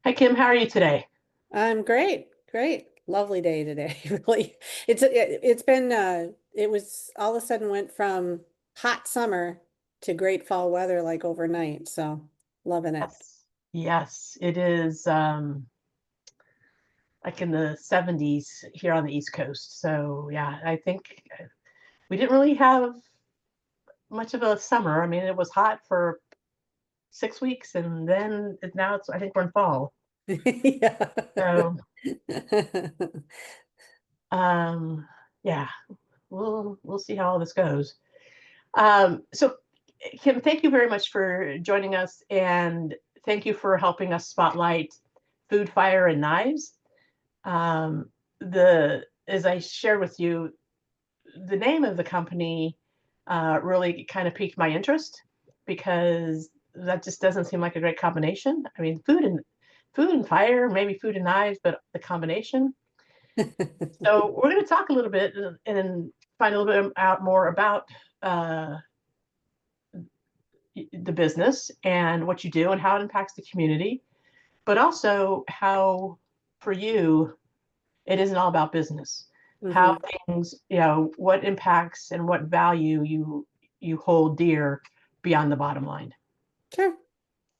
Hi, Kim. How are you today? I'm great. Great. Lovely day today. Really. It's been it was all of a sudden went from hot summer to great fall weather like overnight. So loving it. Yes. Yes, it is like in the 70s here on the East Coast. So, yeah, I think we didn't really have much of a summer. I mean, it was hot for 6 weeks and then now I think we're in fall. Yeah. So, um, yeah, we'll see how all this goes. So, Kim, thank you very much for joining us and thank you for helping us spotlight food, fire, and knives. The As I shared with you, the name of the company really kind of piqued my interest because that just doesn't seem like a great combination. I mean, food and fire, maybe food and knives, but the combination. So we're going to talk a little bit and find a little bit out more about uh, the business and what you do and how it impacts the community, but also how for you it isn't all about business. How hmm things, what impacts and what value you hold dear beyond the bottom line. Sure.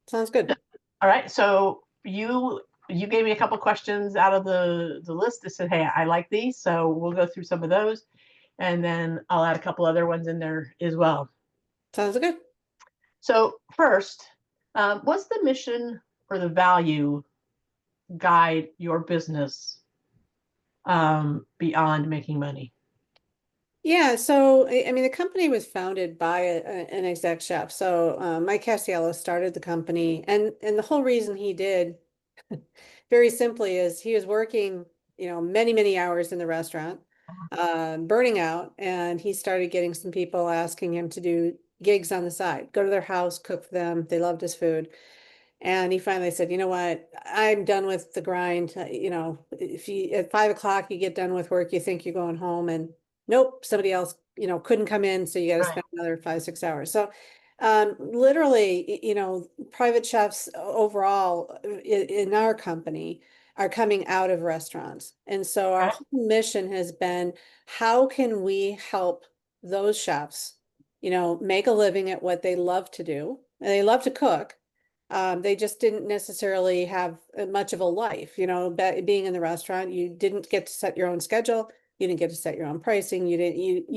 Sounds good. All right. So you gave me a couple questions out of the list that said, "Hey, I like these," so we'll go through some of those, and then I'll add a couple other ones in there as well. Sounds good. So first, what's the mission or the value guide your business beyond making money? Yeah, so I mean the company was founded by an exec chef. So Mike Castiello started the company and the whole reason he did very simply is he was working, many hours in the restaurant, burning out, and he started getting some people asking him to do gigs on the side, go to their house, cook for them. They loved his food. And he finally said, you know what? I'm done with the grind. If you at 5 o'clock you get done with work, you think you're going home, and nope, somebody else, couldn't come in, so you got to Right. spend another 5, 6 hours. So, literally, private chefs overall in our company are coming out of restaurants, and so our Okay. whole mission has been, how can we help those chefs, make a living at what they love to do, and they love to cook. They just didn't necessarily have much of a life, being in the restaurant, you didn't get to set your own schedule. You didn't get to set your own pricing. You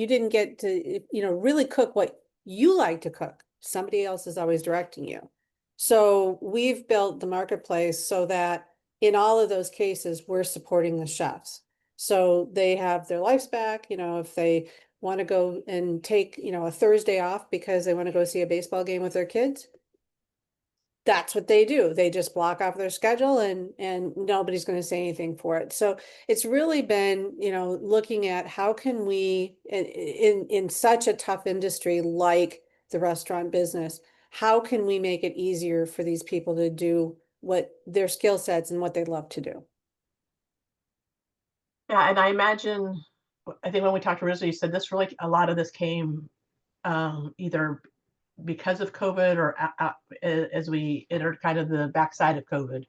didn't get to, really cook what you like to cook. Somebody else is always directing you. So we've built the marketplace so that in all of those cases, we're supporting the chefs. So they have their lives back, if they want to go and take, a Thursday off because they want to go see a baseball game with their kids, that's what they do. They just block off their schedule and nobody's going to say anything for it. So it's really been, looking at how can we in such a tough industry like the restaurant business, how can we make it easier for these people to do what their skill sets and what they love to do? Yeah, and I imagine, I think when we talked originally, you said this really, a lot of this came either because of COVID or as we entered kind of the backside of COVID.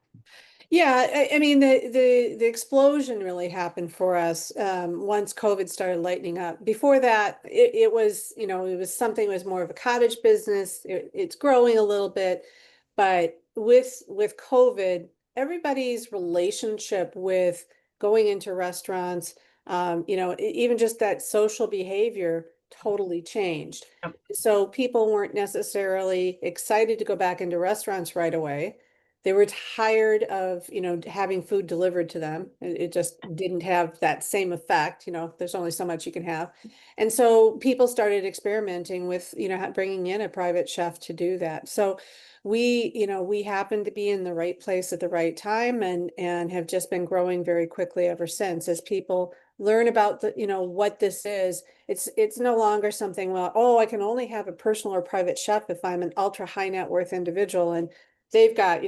Yeah, I mean the explosion really happened for us once COVID started lightening up. Before that, it was, it was something that was more of a cottage business. It's growing a little bit, but with COVID, everybody's relationship with going into restaurants, even just that social behavior totally changed. Yep. So people weren't necessarily excited to go back into restaurants right away. They were tired of, having food delivered to them. It just didn't have that same effect. There's only so much you can have. And so people started experimenting with, bringing in a private chef to do that. So we happened to be in the right place at the right time and have just been growing very quickly ever since as people learn about what this is. It's no longer something, well, oh, I can only have a personal or private chef if I'm an ultra high net worth individual, and they've got,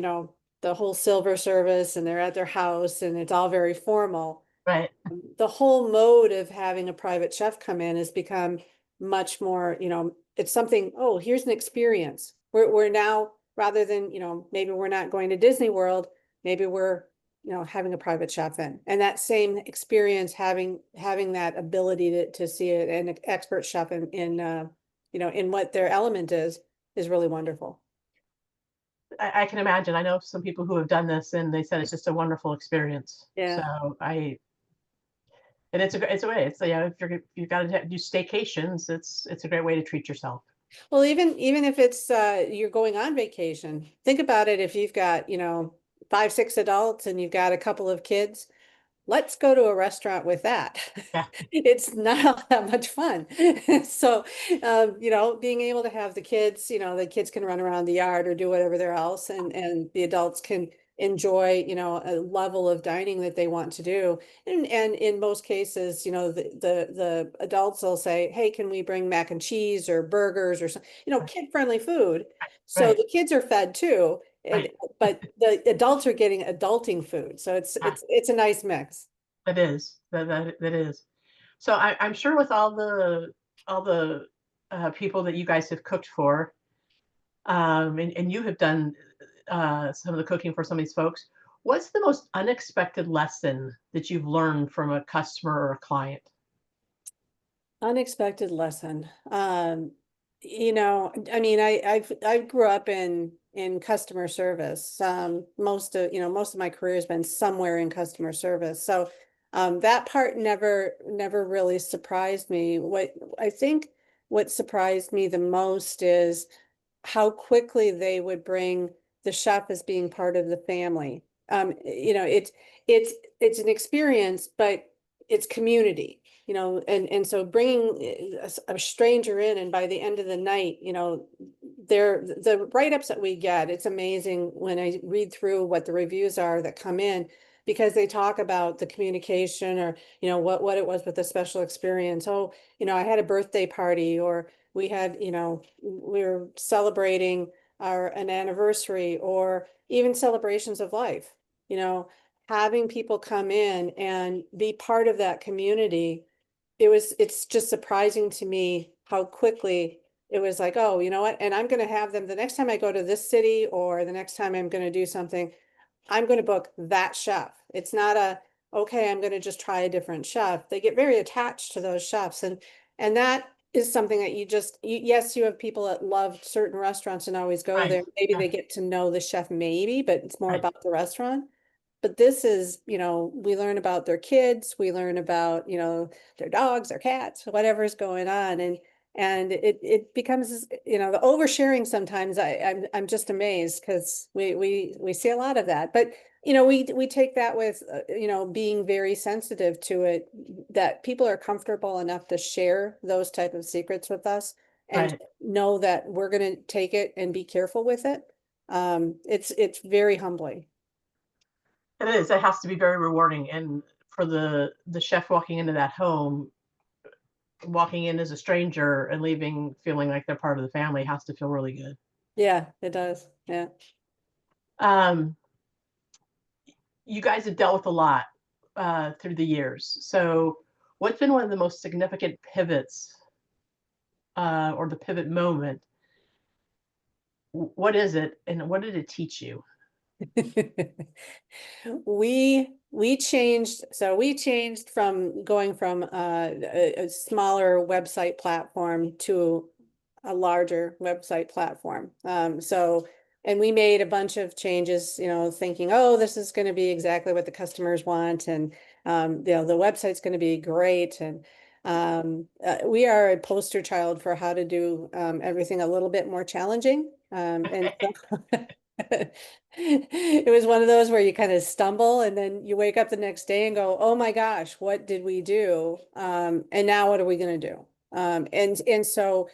the whole silver service and they're at their house and it's all very formal. Right. The whole mode of having a private chef come in has become much more, it's something, oh, here's an experience. We're now, rather than, maybe we're not going to Disney World, maybe we're, having a private chef in. And that same experience, having that ability to see an expert chef in what their element is really wonderful. I can imagine. I know some people who have done this, and they said it's just a wonderful experience. So Yeah. and it's a way. It's, if you've got to do staycations, it's a great way to treat yourself. Well, even if it's you're going on vacation, think about it. If you've got, 5, 6 adults and you've got a couple of kids, let's go to a restaurant with that. Yeah, It's not all that much fun. So, being able to have the kids can run around the yard or do whatever they're else, and the adults can enjoy, a level of dining that they want to do. And in most cases, the adults will say, "Hey, can we bring mac and cheese or burgers or something, kid-friendly food?" So right, the kids are fed too. And right. but the adults are getting adulting food. So it's Ah, it's it's a nice mix. that is that is. So I'm sure with all the people that you guys have cooked for, and you have done some of the cooking for some of these folks. What's the most unexpected lesson that you've learned from a customer or a client? Unexpected lesson. I mean, I grew up in customer service. Most of my career has been somewhere in customer service. So that part never really surprised me. I think what surprised me the most is how quickly they would bring the chef as being part of the family. It's an experience, but it's community, and so bringing a stranger in, and by the end of the night, the write-ups that we get, it's amazing when I read through what the reviews are that come in, because they talk about the communication, or what it was with the special experience. Oh, I had a birthday party, or we were celebrating an anniversary, or even celebrations of life, you know, having people come in and be part of that community. It's just surprising to me how quickly it was like, oh, you know what? And I'm going to have them the next time I go to this city, or the next time I'm going to do something, I'm going to book that chef. It's not okay, I'm going to just try a different chef. They get very attached to those chefs. And that is something that yes, you have people that love certain restaurants and always go Right, there. Maybe yeah, they get to know the chef, maybe, but it's more right. about the restaurant. But this is, we learn about their kids, we learn about, their dogs, their cats, whatever's going on. And it becomes, the oversharing sometimes. I'm just amazed, because we see a lot of that. But we take that with, being very sensitive to it, that people are comfortable enough to share those type of secrets with us, and Right. know that we're going to take it and be careful with it. It's very humbling. It is. It has to be very rewarding. And for the chef walking into that home, walking in as a stranger and leaving feeling like they're part of the family has to feel really good. Yeah, it does. Yeah. Um, you guys have dealt with a lot through the years. So, what's been one of the most significant pivots or the pivot moment? What is it, and what did it teach you? We changed from going from a smaller website platform to a larger website platform. And we made a bunch of changes, thinking, oh, this is going to be exactly what the customers want, and the website's going to be great. And we are a poster child for how to do everything a little bit more challenging. And so it was one of those where you kind of stumble, and then you wake up the next day and go, oh my gosh, what did we do? And now what are we going to do? And so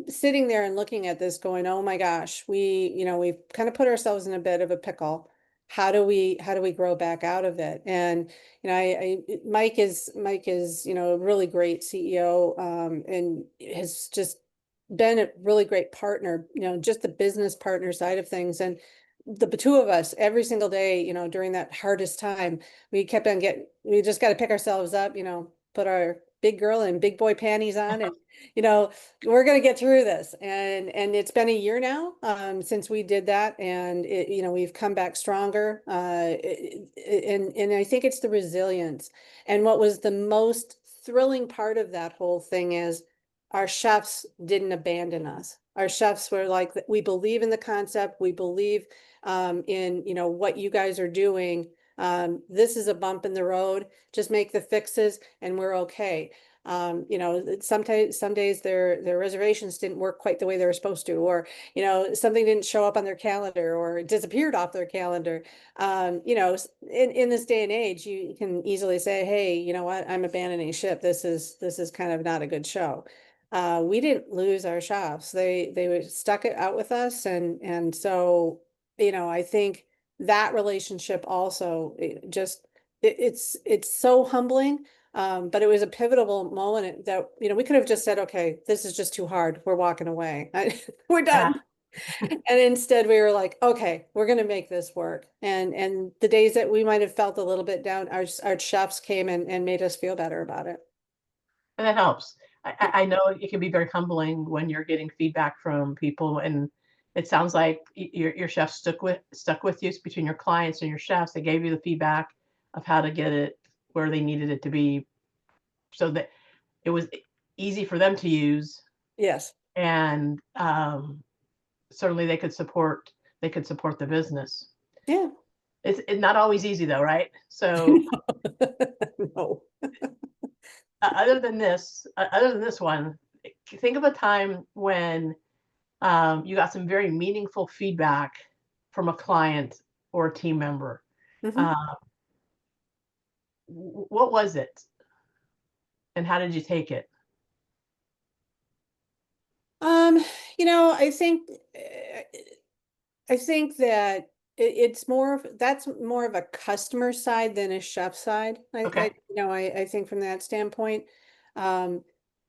sitting there and looking at this going, oh my gosh, we've kind of put ourselves in a bit of a pickle. How do we grow back out of it? And Mike is a really great CEO, and has just been a really great partner, just the business partner side of things. And the two of us every single day, during that hardest time, we kept on we just got to pick ourselves up, put our big girl in big boy panties on, and you know, we're gonna get through this. And it's been a year now since we did that, and you know, we've come back stronger. And I think it's the resilience. And what was the most thrilling part of that whole thing is our chefs didn't abandon us. Our chefs were like, we believe in the concept, we believe in, you know, what you guys are doing. This is a bump in the road. Just make the fixes and we're okay. You know, sometimes some days their reservations didn't work quite the way they were supposed to, or you know, something didn't show up on their calendar or it disappeared off their calendar. You know, in this day and age, you can easily say, hey, you know what, I'm abandoning ship. This is kind of not a good show. We didn't lose our shops. They were stuck it out with us, and so you know, I think that relationship also it's so humbling. But it was a pivotal moment that, you know, we could have just said, okay, this is just too hard. We're walking away. We're Yeah. done. And instead we were like, okay, we're going to make this work. And the days that we might have felt a little bit down, our chefs came and made us feel better about it. And that helps. Yeah. I know it can be very humbling when you're getting feedback from people, and it sounds like your chef stuck with you between your clients and your chefs. They gave you the feedback of how to get it where they needed it to be, so that it was easy for them to use, Yes. and certainly they could support the business. Yeah. It's not always easy though, right? So No. other than this one, think of a time when you got some very meaningful feedback from a client or a team member. Mhm. Uh, what was it, and how did you take it? Um, you know, I think that it's more of that's more of a customer side than a chef side. Okay. You know, I think from that standpoint, um,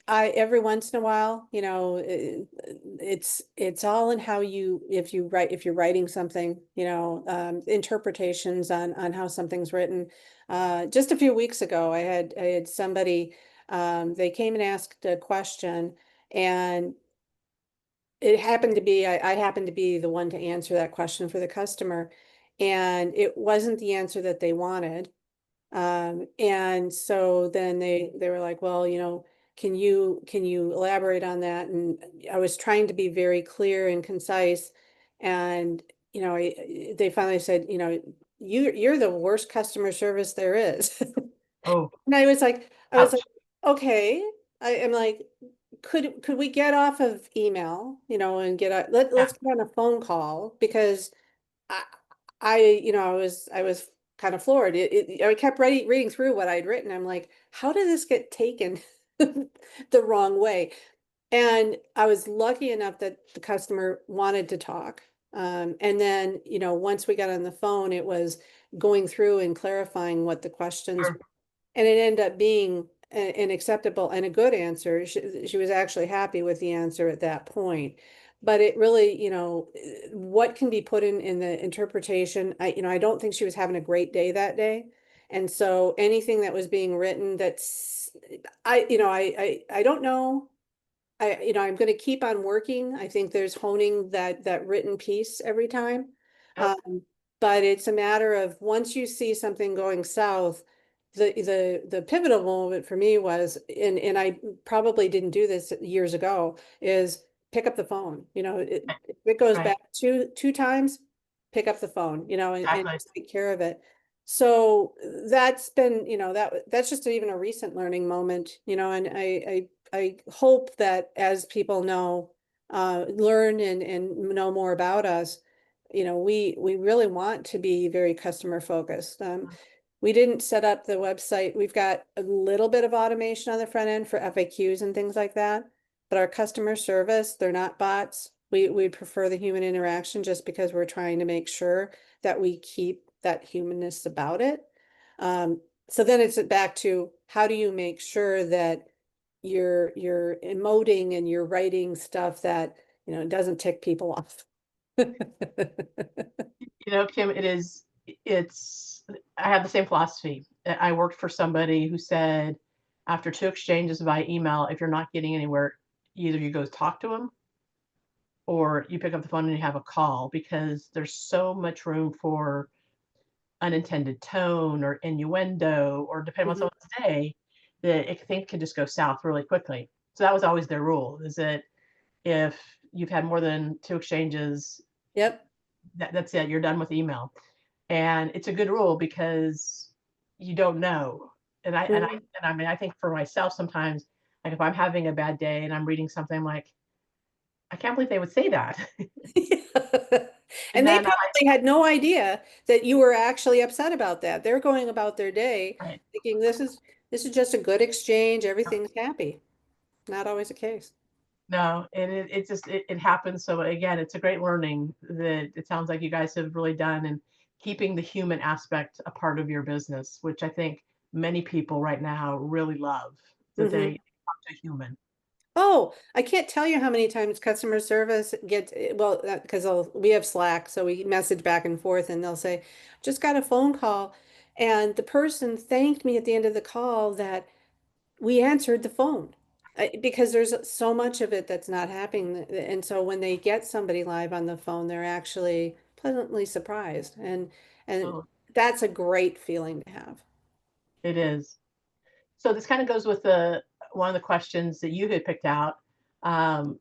I every once in a while, you know, it's all in how you if you're writing something, you know, interpretations on how something's written. Just a few weeks ago, I had somebody they came and asked a question, and it happened to be I happened to be the one to answer that question for the customer, and it wasn't the answer that they wanted. And so then they were like, well, you know, can you elaborate on that? And I was trying to be very clear and concise, and you know, they finally said, you know, you're the worst customer service there is. Oh, And I was like, ouch. okay. I am like, could we get off of email, you know, and Yeah. let's get on a phone call, because I you know, I was kind of floored. I kept reading through what I'd written. I'm like, how did this get taken the wrong way? And I was lucky enough that the customer wanted to talk. And then, you know, once we got on the phone, it was going through and clarifying what the questions, Sure. and it ended up being an acceptable and a good answer. She was actually happy with the answer at that point. But it really, you know, what can be put in the interpretation, you know, I don't think she was having a great day that day. And so anything that was being written that's, you know, I don't know. You know, I'm going to keep on working. I think there's honing that written piece every time. Yep. But it's a matter of once you see something going south, the pivotal moment for me was, and I probably didn't do this years ago, is pick up the phone. You know, if it goes Right. back two times, pick up the phone, you know, and Exactly. just take care of it. So that's been, you know, that's just even a recent learning moment, you know, and I hope that as people know, learn and know more about us, you know, we really want to be very customer focused. We didn't set up the website. We've got a little bit of automation on the front end for FAQs and things like that, but our customer service, they're not bots. We prefer the human interaction just because we're trying to make sure that we keep that humanness about it. Um, so then it's back to how do you make sure that you're emoting and you're writing stuff that, you know, doesn't tick people off. You know, Kim, it's, I have the same philosophy. I worked for somebody who said, after two exchanges by email, if you're not getting anywhere, either you go talk to them or you pick up the phone and you have a call, because there's so much room for unintended tone or innuendo, or depending on Mhm. someone's day, that things can just go south really quickly. So that was always their rule, is that if you've had more than two exchanges, Yep. that's it, you're done with email. And it's a good rule because you don't know. Mhm. And I mean, I think for myself sometimes, like if I'm having a bad day and I'm reading something, I'm like, I can't believe they would say that. And And they then probably had no idea that you were actually upset about that. They're going about their day right, thinking this is just a good exchange, everything's happy. Not always the case. no, and it happens. So again, it's a great learning that it sounds like you guys have really done, and keeping the human aspect a part of your business, which I think many people right now really love, that they Hmm. talk to a human. Oh, I can't tell you how many times customer service gets, well, because we have Slack, so we message back and forth, and they'll say, just got a phone call, and the person thanked me at the end of the call that we answered the phone. Because there's so much of it that's not happening. And so when they get somebody live on the phone, they're actually pleasantly surprised. And So that's a great feeling to have. it is. So this kind of goes with the one of the questions that you had picked out. Um,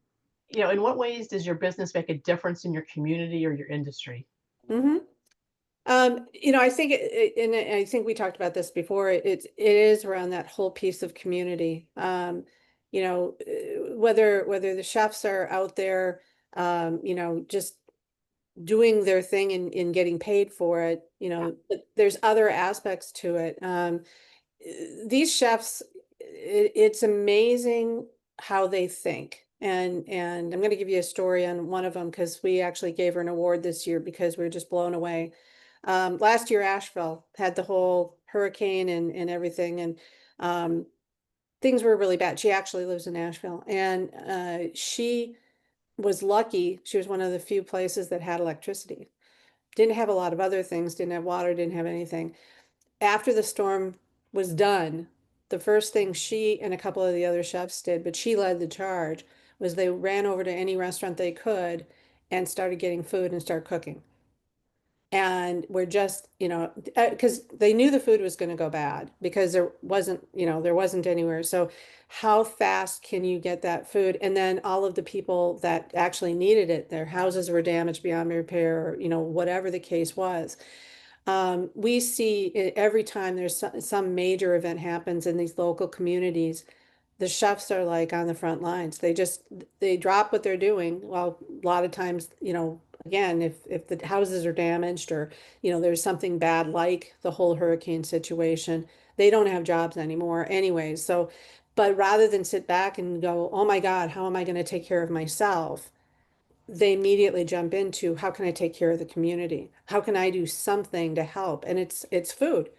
in what ways does your business make a difference in your community or your industry? Hmm. I think and I think we talked about this before. It is around that whole piece of community. Whether the chefs are out there, just doing their thing and getting paid for it, Yeah. but there's other aspects to it. These chefs, it's amazing how they think. And I'm going to give you a story on one of them because we actually gave her an award this year because we were just blown away. Last year, Asheville had the whole hurricane and everything, and um, things were really bad. She actually lives in Asheville, and she was lucky. She was one of the few places that had electricity. Didn't have a lot of other things, didn't have water, didn't have anything. After the storm was done, the first thing she and a couple of the other chefs did, but she led the charge, was they ran over to any restaurant they could and started getting food and started cooking. And we're just, because they knew the food was going to go bad because there wasn't anywhere. So how fast can you get that food? And then all of the people that actually needed it, their houses were damaged beyond repair, or, whatever the case was. We see it every time there's some major event happens in these local communities, the chefs are like on the front lines. They drop what they're doing. Well, a lot of times, again, if the houses are damaged or, there's something bad like the whole hurricane situation, they don't have jobs anymore anyways. So, but rather than sit back and go, oh my God, how am I going to take care of myself? They immediately jump into how can I take care of the community? How can I do something to help? And it's food,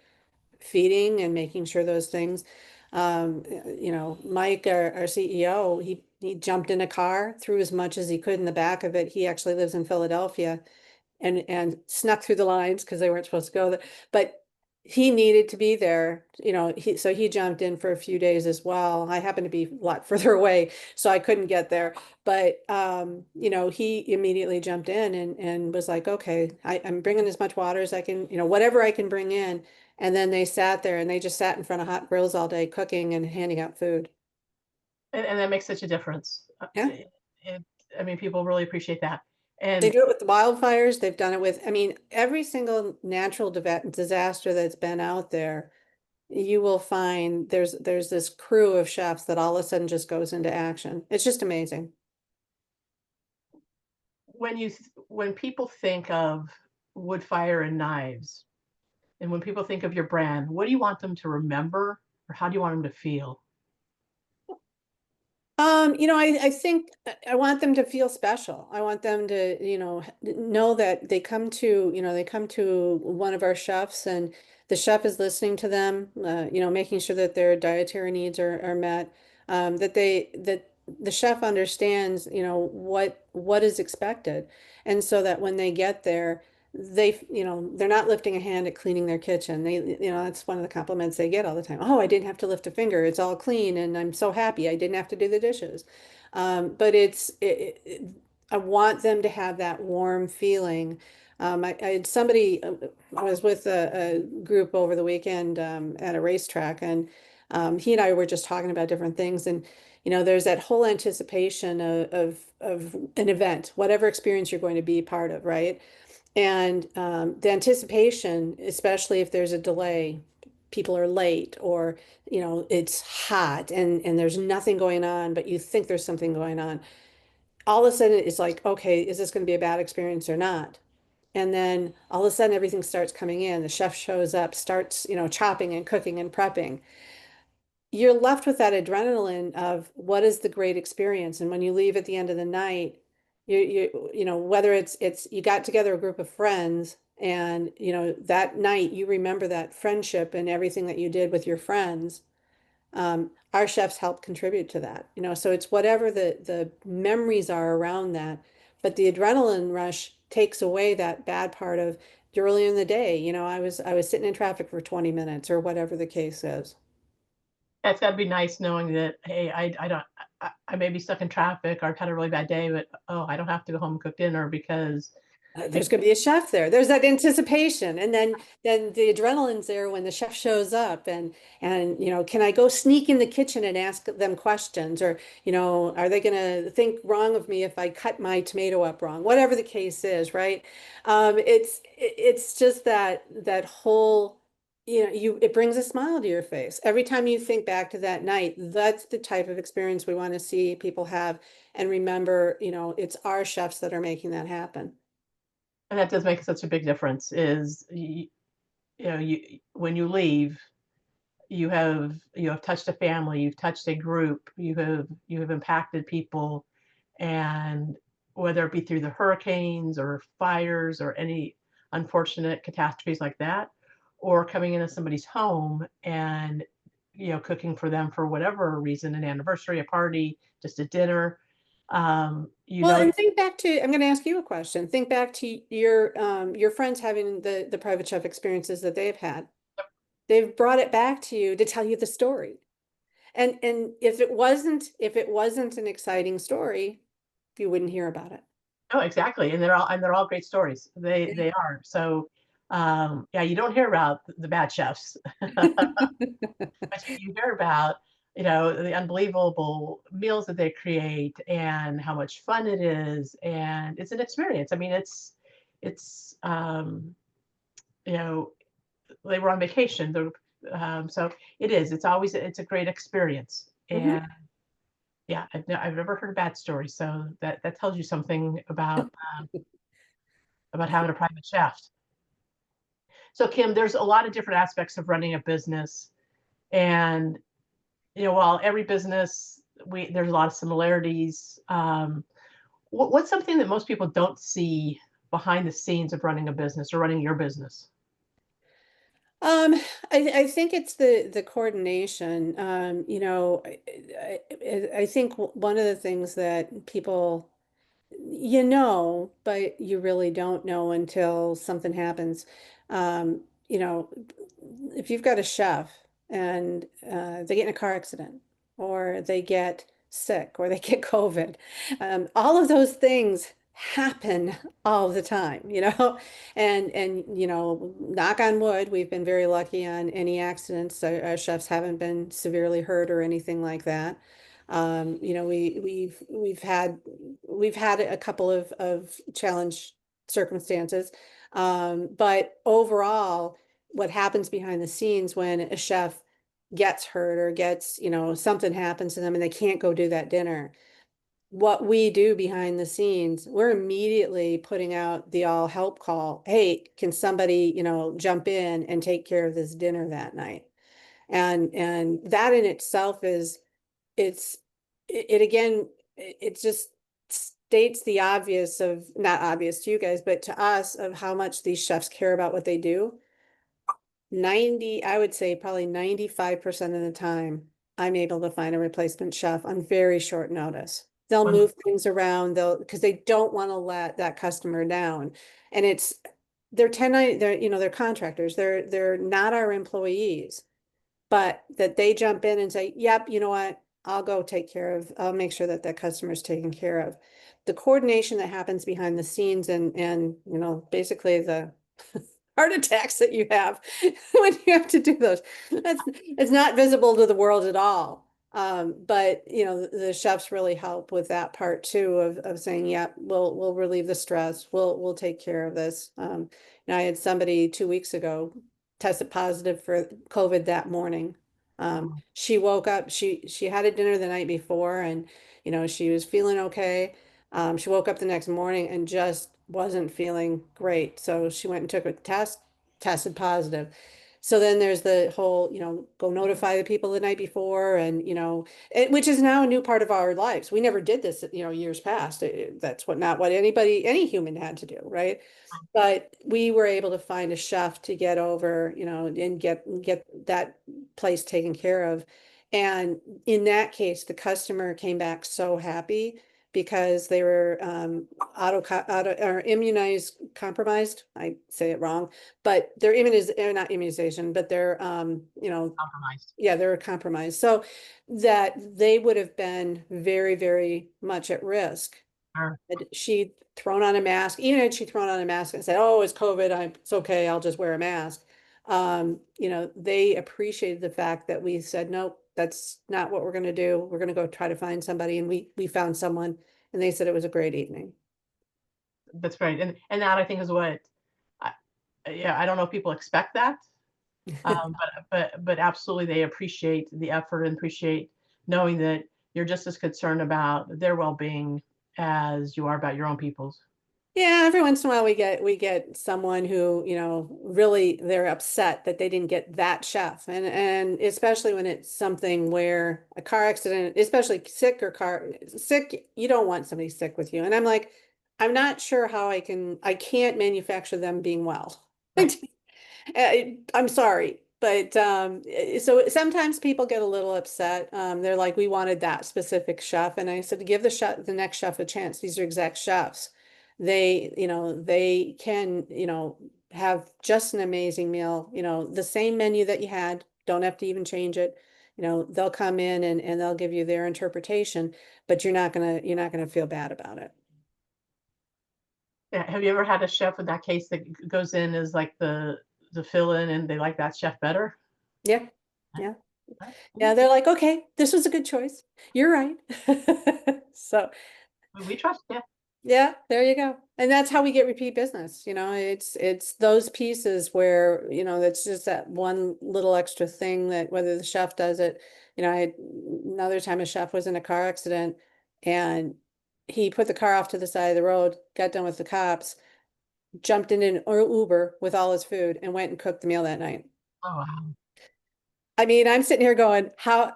feeding and making sure those things. Mike, our CEO, he jumped in a car, threw as much as he could in the back of it. He actually lives in Philadelphia and snuck through the lines because they weren't supposed to go there. But he needed to be there, so he jumped in for a few days as well. I happened to be a lot further away, so I couldn't get there. But he immediately jumped in and was like, okay, I'm bringing as much water as I can, whatever I can bring in. And then they sat there and they just sat in front of hot grills all day cooking and handing out food. And that makes such a difference. Yeah. It, I mean, people really appreciate that. They And do it with the wildfires. They've done it with, I mean, every single natural disaster that's been out there, you will find there's this crew of chefs that all of a sudden just goes into action. It's just amazing. when people think of wood, fire, and knives, and when people think of your brand, what do you want them to remember, or how do you want them to feel? I think I want them to feel special. I want them to, know that they come to one of our chefs and the chef is listening to them, making sure that their dietary needs are met, that the chef understands, what is expected. And so that when they get there, they're not lifting a hand at cleaning their kitchen. That's one of the compliments they get all the time. Oh, I didn't have to lift a finger. It's all clean and I'm so happy I didn't have to do the dishes. But I want them to have that warm feeling. I had somebody, I was with a group over the weekend at a racetrack, and he and I were just talking about different things. And there's that whole anticipation of an event, whatever experience you're going to be part of, right? And the anticipation, especially if there's a delay, people are late, or it's hot and there's nothing going on, but you think there's something going on. All of a sudden, it's like, okay, is this going to be a bad experience or not? And then all of a sudden, everything starts coming in. The chef shows up, starts, chopping and cooking and prepping. You're left with that adrenaline of what is the great experience. And when you leave at the end of the night, whether it's you got together a group of friends, and that night you remember that friendship and everything that you did with your friends. Our chefs help contribute to that, so it's whatever the memories are around that. But the adrenaline rush takes away that bad part of early in the day. I was sitting in traffic for 20 minutes or whatever the case is. It's gotta be nice knowing that, hey, I don't I may be stuck in traffic or I've had a really bad day, but, oh, I don't have to go home and cook dinner because There's going to be a chef there. There's that anticipation, and then the adrenaline's there when the chef shows up, and can I go sneak in the kitchen and ask them questions, or are they going to think wrong of me if I cut my tomato up wrong? Whatever the case is, right? It's just that whole it brings a smile to your face every time you think back to that night. That's the type of experience we want to see people have, and remember, it's our chefs that are making that happen. and that does make such a big difference is you when you leave, you have touched a family, you've touched a group, you have impacted people, and whether it be through the hurricanes or fires or any unfortunate catastrophes like that, or coming into somebody's home and cooking for them for whatever reason, an anniversary, a party, just a dinner. You Well, know, and think back to, I'm going to ask you a question. Think back to your friends having the private chef experiences that they've had. They've brought it back to you to tell you the story. And if it wasn't an exciting story, you wouldn't hear about it. no, exactly, and they're all great stories. They are. So, yeah, you don't hear about the bad chefs. But you hear about, the unbelievable meals that they create and how much fun it is, and it's an experience. I mean, it's you know, they were on vacation. So it is. It's a great experience. Mhm. And yeah, I've never heard a bad story. So that tells you something about having a private chef. So Kim, there's a lot of different aspects of running a business, and while every business there's a lot of similarities. What's something that most people don't see behind the scenes of running a business or running your business? Um, I think it's the coordination. I think one of the things that people but you really don't know until something happens. Um, you know, if you've got a chef and they get in a car accident, or they get sick, or they get COVID, all of those things happen all the time, and knock on wood, we've been very lucky on any accidents. Our chefs haven't been severely hurt or anything like that. We've had a couple of challenge circumstances, but overall, what happens behind the scenes when a chef gets hurt or gets, something happens to them and they can't go do that dinner. What we do behind the scenes, we're immediately putting out the all help call. Hey, can somebody, jump in and take care of this dinner that night? And that in itself it's it again, it just states the obvious of, not obvious to you guys, but to us, of how much these chefs care about what they do. I would say probably 95% of the time, I'm able to find a replacement chef on very short notice. They'll When move things around, because they don't want to let that customer down. And they're 1090, they're, they're contractors. They're not our employees, but that they jump in and say, yep, you know what? I'll make sure that that customer is taken care of. The coordination that happens behind the scenes and, basically the heart attacks that you have when you have to do those. That's it's not visible to the world at all. But the chefs really help with that part too of saying, yeah, we'll relieve the stress. We'll take care of this. I had somebody 2 weeks ago tested positive for COVID that morning. She woke up, she had a dinner the night before and she was feeling okay. She woke up the next morning and just wasn't feeling great. So she went and took a test, tested positive. So then there's the whole, go notify the people the night before and, which is now a new part of our lives. We never did this, years past. That's not what any human had to do, right? But we were able to find a chef to get over, and get that place taken care of. And in that case, the customer came back so happy because they were auto or immunized compromised. I say it wrong, but their not immunization, but they're Compromised. yeah, they're compromised. So that they would have been very, very much at risk Sure. had she thrown on a mask, even had she thrown on a mask and said, "Oh, it's COVID, it's okay, I'll just wear a mask." They appreciated the fact that we said, "Nope, that's not what we're going to do. We're going to go try to find somebody," and we found someone, and they said it was a great evening. That's great, and that I think is what, I, yeah, I don't know if people expect that, but absolutely they appreciate the effort and appreciate knowing that you're just as concerned about their well-being as you are about your own people's. Yeah, every once in a while we get someone who, really they're upset that they didn't get that chef. And especially when it's something where a car accident, especially sick, you don't want somebody sick with you. And I'm like, I'm not sure how I can't manufacture them being well. Right. I'm sorry, but so sometimes people get a little upset. They're like, we wanted that specific chef, and I said, give the next chef a chance. These are exact chefs. They can, have just an amazing meal. The same menu that you had. Don't have to even change it. They'll come in and they'll give you their interpretation, but you're not gonna feel bad about it. Yeah, have you ever had a chef in that case that goes in as like the fill-in and they like that chef better? Yeah, yeah. Right. Yeah, they're like, okay, this was a good choice. You're right. So, We trust, yeah. yeah, there you go. And that's how we get repeat business. It's those pieces where, that's just that one little extra thing that whether the chef does it, I had another time a chef was in a car accident and he put the car off to the side of the road, got done with the cops, jumped in an Uber with all his food and went and cooked the meal that night. Oh, wow. I mean, I'm sitting here going, how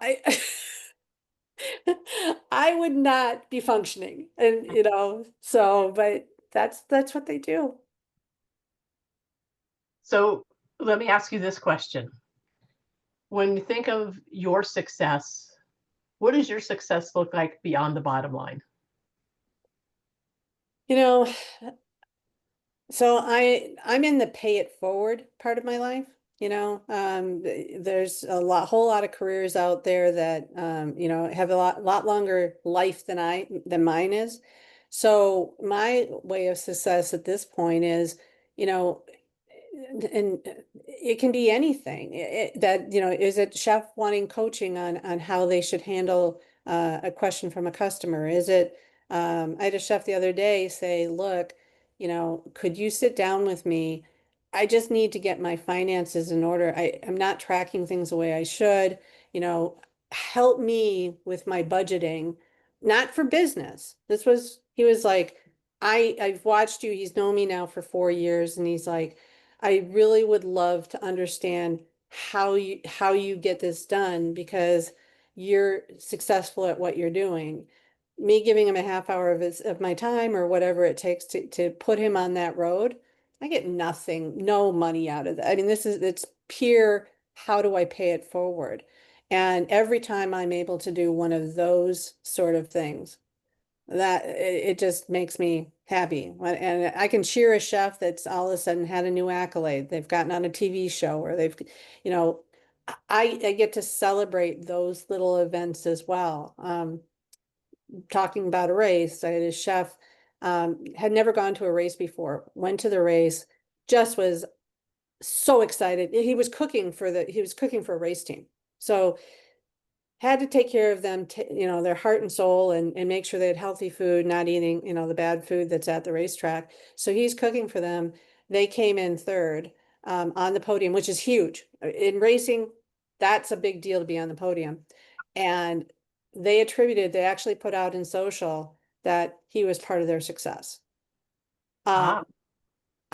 I would not be functioning. And but that's what they do. So let me ask you this question. When you think of your success, what does your success look like beyond the bottom line? You know, so I'm in the pay it forward part of my life. There's whole lot of careers out there that have a lot longer life than mine is. So my way of success at this point is, you know, and it can be anything is it chef wanting coaching on how they should handle a question from a customer? Is it I had a chef the other day say, look, could you sit down with me? I just need to get my finances in order. I'm not tracking things the way I should. you know Help me with my budgeting, not for business. He was like, I've watched you. He's known me now for 4 years, and he's like, I really would love to understand how you get this done because you're successful at what you're doing. Me giving him a half hour of my time or whatever it takes to put him on that road, I get nothing, no money out of that. I mean, it's pure, how do I pay it forward? And every time I'm able to do one of those sort of things, That it just makes me happy. And I can cheer a chef that's all of a sudden had a new accolade. They've gotten on a TV show or they've, you know, I get to celebrate those little events as well. Talking about a race, I had a chef had never gone to a race before, went to the race, just was so excited. He was cooking for a race team. So had to take care of them, their heart and soul, and make sure they had healthy food, not eating, the bad food that's at the racetrack. So he's cooking for them. They came in third on the podium, which is huge. In racing, that's a big deal to be on the podium. And they actually put out in social that he was part of their success. Um, Ah,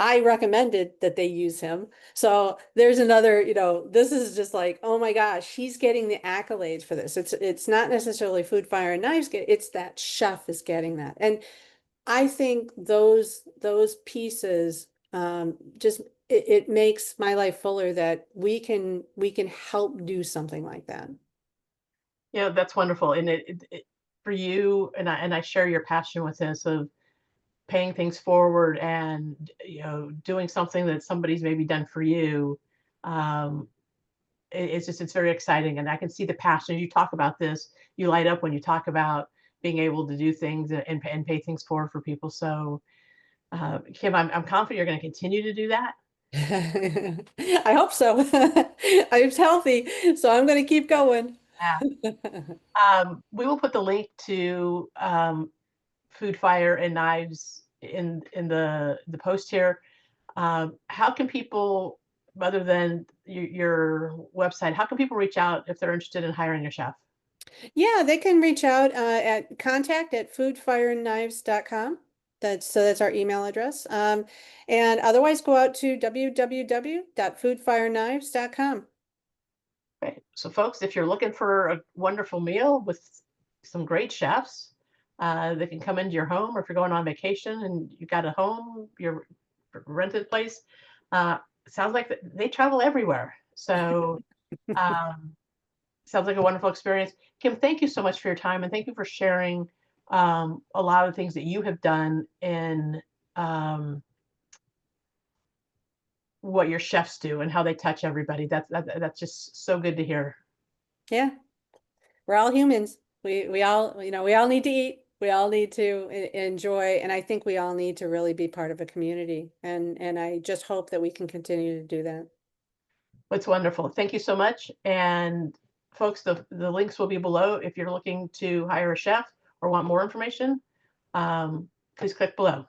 I recommended that they use him. So there's another, this is just like, oh my gosh, he's getting the accolades for this. It's not necessarily Food, Fire, and Knives it's that chef is getting that. And I think those pieces just it makes my life fuller that we can help do something like that. that's wonderful. And for you, and I share your passion with this of paying things forward and doing something that somebody's maybe done for you. Um, it's very exciting, and I can see the passion. You talk about this, you light up when you talk about being able to do things and pay things forward for people. So, Kim, I'm confident you're going to continue to do that. I hope so. I'm healthy, so I'm going to keep going. Yeah. We will put the link to Food, Fire, and Knives in the post here. How can people, other than your website, how can people reach out if they're interested in hiring a chef? Yeah, they can reach out at contact@foodfireandknives.com. That's our email address. And otherwise go out to www.foodfireandknives.com. Okay. So, folks, if you're looking for a wonderful meal with some great chefs that can come into your home, or if you're going on vacation and you've got a home, your rented place, uh, sounds like they travel everywhere. So, um, sounds like a wonderful experience. Kim, thank you so much for your time, and thank you for sharing a lot of things that you have done in um, what your chefs do and how they touch everybody. That's just so good to hear. Yeah, we're all humans. We all, we all need to eat. We all need to enjoy, and I think we all need to really be part of a community. And I just hope that we can continue to do that. It's wonderful. Thank you so much. And folks, the links will be below if you're looking to hire a chef or want more information. Please click below.